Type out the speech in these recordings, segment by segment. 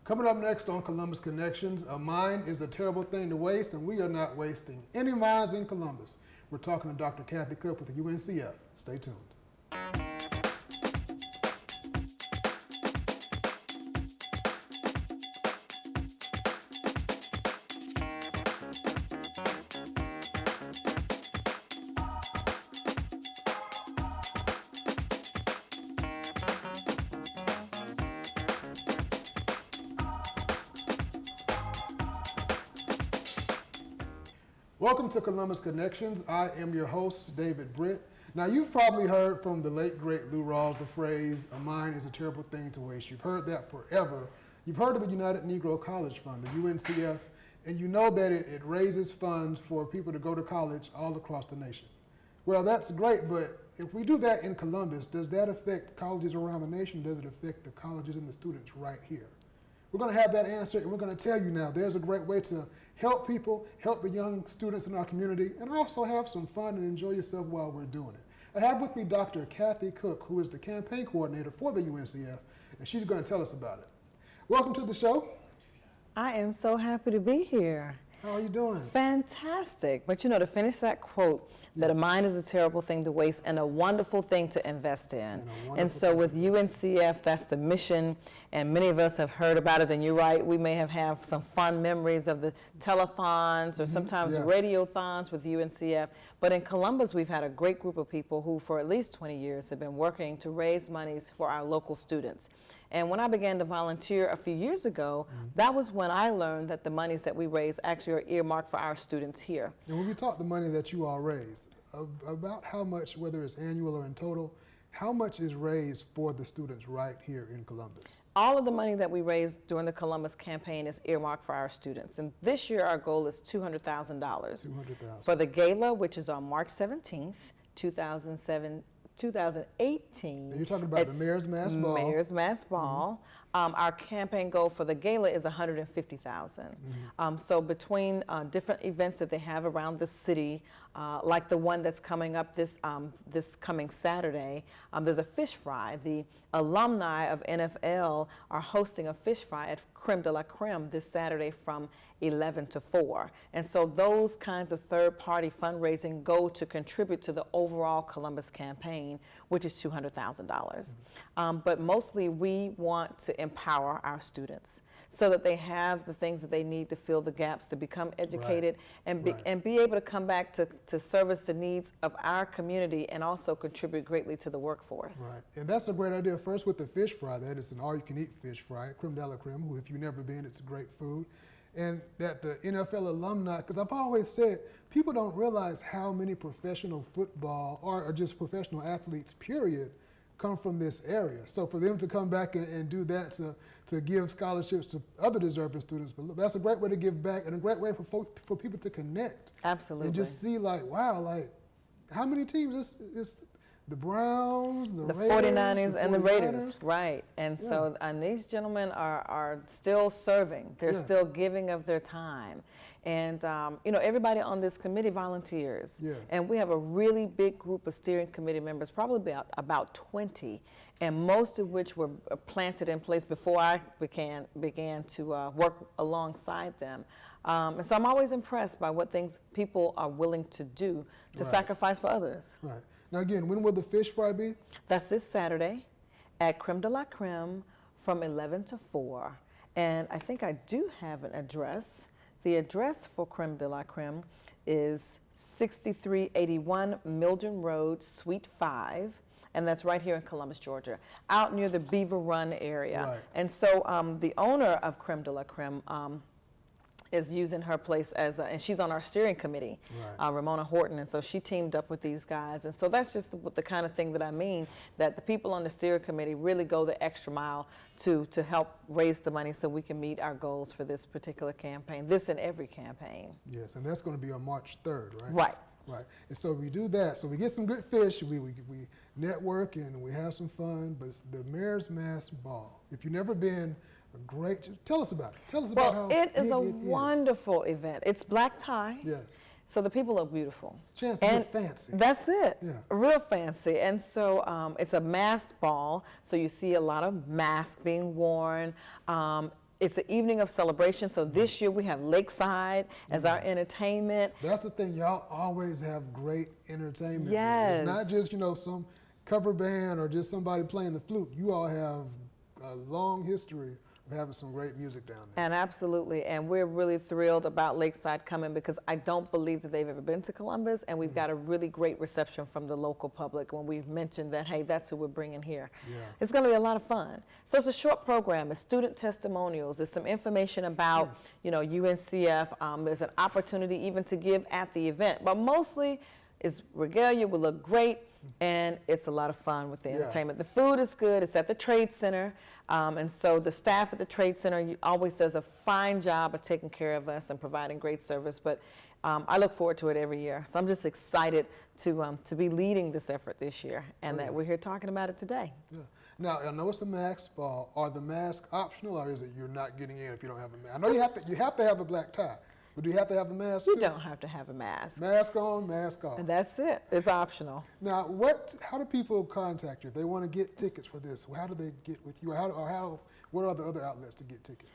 Coming up next on Columbus Connections, a mind is a terrible thing to waste, and we are not wasting any minds in Columbus. We're talking to Dr. Kathy Cook with the UNCF. Stay tuned. Welcome to Columbus Connections. I am your host, David Britt. Now, you've probably heard from the late, great Lou Rawls the phrase, a mind is a terrible thing to waste. You've heard that forever. You've heard of the United Negro College Fund, the UNCF, and you know that it raises funds for people to go to college all across the nation. Well, that's great, but if we do that in Columbus, does that affect colleges around the nation? Does it affect the colleges and the students right here? We're going to have that answer, and we're going to tell you now there's a great way to help people, help the young students in our community, and also have some fun and enjoy yourself while we're doing it. I have with me Dr. Kathy Cook, who is the campaign coordinator for the UNCF, and she's going to tell us about it. Welcome to the show. I am so happy to be here. How are you doing? Fantastic. But you know, to finish that quote, that a mind is a terrible thing to waste and a wonderful thing to invest in. And so with UNCF, that's the mission, and many of us have heard about it, and you're right, we may have some fond memories of the telethons or sometimes radiothons with UNCF. But in Columbus, we've had a great group of people who for at least 20 years have been working to raise monies for our local students. And when I began to volunteer a few years ago, that was when I learned that the monies that we raise actually are earmarked for our students here. And when we talk the money that you all raise, about how much, whether it's annual or in total, how much is raised for the students right here in Columbus? All of the money that we raised during the Columbus campaign is earmarked for our students. And this year our goal is $200,000. $200,000. For the gala, which is on March 17th, 2018. And you're talking about the Mayor's Mass Ball. Mayor's Mass Ball. Our campaign goal for the gala is $150,000. So between different events that they have around the city, like the one that's coming up this coming Saturday, there's a fish fry. The alumni of NFL are hosting a fish fry at Creme de la Creme this Saturday from 11 to 4. And so those kinds of third-party fundraising go to contribute to the overall Columbus campaign, which is $200,000. But mostly we want to empower our students so that they have the things that they need to fill the gaps, to become educated, and be able to come back to service the needs of our community and also contribute greatly to the workforce. Right, and that's a great idea. First with the fish fry, that is an all-you-can-eat fish fry, Creme de la Creme, who if you've never been, it's great food. And that the NFL alumni, because I've always said, people don't realize how many professional football or just professional athletes, period, come from this area. So for them to come back and do that, to give scholarships to other deserving students, but that's a great way to give back and a great way for people to connect. Absolutely. And just see like, wow, like how many teams is the Browns, the Raiders, 49ers, and the Raiders, right. And so these gentlemen are still serving. They're still giving of their time. And, you know, everybody on this committee volunteers. And we have a really big group of steering committee members, probably about 20, and most of which were planted in place before I began to work alongside them. And so I'm always impressed by what things people are willing to do to sacrifice for others. Right. Now again, when will the fish fry be? That's this Saturday at Creme de la Creme from 11 to 4. And I think I do have an address. The address for Creme de la Creme is 6381 Mildren Road, Suite 5. And that's right here in Columbus, Georgia, out near the Beaver Run area. Right. And so the owner of Creme de la Creme is using her place as and she's on our steering committee, Ramona Horton, and so she teamed up with these guys. And so that's just the kind of thing that I mean, that the people on the steering committee really go the extra mile to help raise the money so we can meet our goals for this particular campaign, this and every campaign. Yes, and that's going to be on March 3rd, right? Right. Right, and so we do that. So we get some good fish, we network and we have some fun, but it's the Mayor's Mass Ball. If you've never been, tell us about it. Tell us about how it is a wonderful event. It's black tie. Yes. So the people look beautiful. Chance to get fancy. That's it. Yeah. Real fancy. And so it's a masked ball, so you see a lot of masks being worn. it's an evening of celebration. So this year we have Lakeside as our entertainment. That's the thing, y'all always have great entertainment. Yes. It's not just, some cover band or just somebody playing the flute. You all have a long history of having some great music down there. And absolutely, and we're really thrilled about Lakeside coming because I don't believe that they've ever been to Columbus, and we've got a really great reception from the local public when we've mentioned that, hey, that's who we're bringing here. Yeah. It's going to be a lot of fun. So it's a short program. It's student testimonials. It's some information about, UNCF. There's an opportunity even to give at the event, but mostly it's regalia. Will look great. And it's a lot of fun with the entertainment. The food is good. It's at the Trade Center. And so the staff at the Trade Center always does a fine job of taking care of us and providing great service. But I look forward to it every year. So I'm just excited to be leading this effort this year and that we're here talking about it today. Yeah. Now, I know it's a mask ball. Are the masks optional, or is it you're not getting in if you don't have a mask? I know you have to have a black tie. But do you have to have a mask? You don't have to have a mask. Mask on, mask off. And that's it. It's optional. Now, how do people contact you? If they want to get tickets for this, how do they get with you? What are the other outlets to get tickets?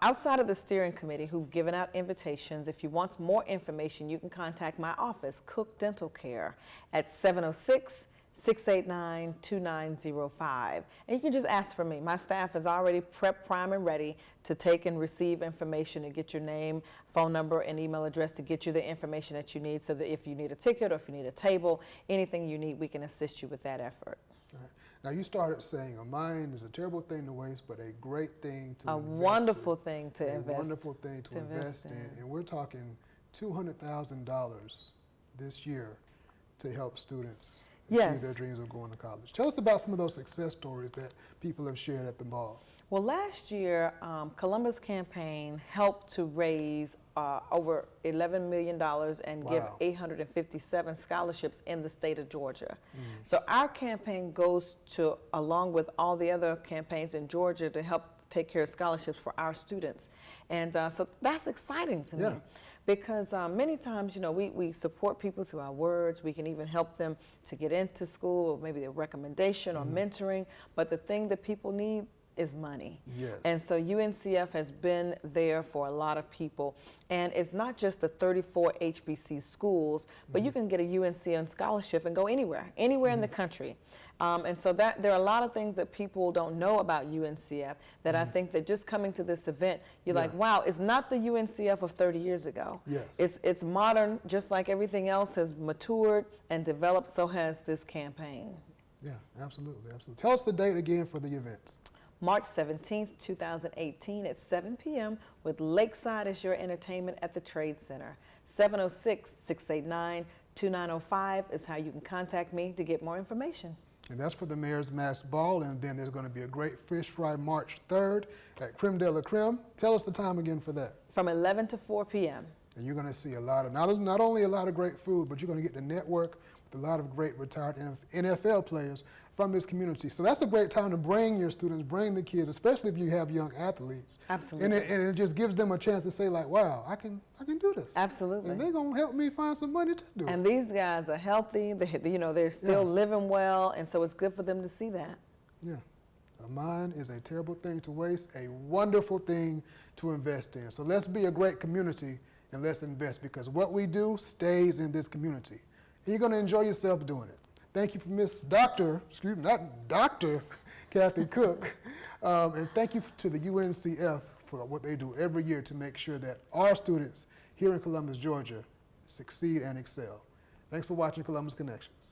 Outside of the steering committee who've given out invitations, if you want more information, you can contact my office, Cook Dental Care, at 706-689-2905. And you can just ask for me. My staff is already prepped, primed, and ready to take and receive information and get your name, phone number, and email address to get you the information that you need so that if you need a ticket or if you need a table, anything you need, we can assist you with that effort. All right. Now, you started saying a mind is a terrible thing to waste, but a great thing to invest in. A wonderful thing to invest in. A wonderful thing to invest in. And we're talking $200,000 this year to help students achieve their dreams of going to college. Tell us about some of those success stories that people have shared at the ball. Well, last year, Columbus Campaign helped to raise over $11 million and give 857 scholarships in the state of Georgia. So our campaign goes to, along with all the other campaigns in Georgia, to help take care of scholarships for our students. And so that's exciting to me. Because many times, we support people through our words. We can even help them to get into school, or maybe a recommendation or mentoring. But the thing that people need is money. Yes. And so UNCF has been there for a lot of people. And it's not just the 34 HBC schools, but you can get a UNCF scholarship and go anywhere in the country. And so there are a lot of things that people don't know about UNCF that I think that just coming to this event, you're like, wow, it's not the UNCF of 30 years ago. Yes. It's modern, just like everything else has matured and developed, so has this campaign. Yeah, absolutely. Tell us the date again for the events. March 17th, 2018 at 7 p.m. with Lakeside as your entertainment at the Trade Center. 706-689-2905 is how you can contact me to get more information. And that's for the Mayor's Mask Ball, and then there's going to be a great fish fry March 3rd at Creme de la Creme. Tell us the time again for that. From 11 to 4 p.m. And you're going to see a lot of, not only a lot of great food, but you're going to get to network with a lot of great retired NFL players from this community. So that's a great time to bring your students, bring the kids, especially if you have young athletes. Absolutely. And it just gives them a chance to say, like, wow, I can do this. Absolutely. And they're going to help me find some money to do it. And these guys are healthy, they're still living well, and so it's good for them to see that. Yeah. A mind is a terrible thing to waste, a wonderful thing to invest in. So let's be a great community and let's invest, because what we do stays in this community. And you're going to enjoy yourself doing it. Thank you for Dr. Kathy Cook. And thank you to the UNCF for what they do every year to make sure that our students here in Columbus, Georgia, succeed and excel. Thanks for watching Columbus Connections.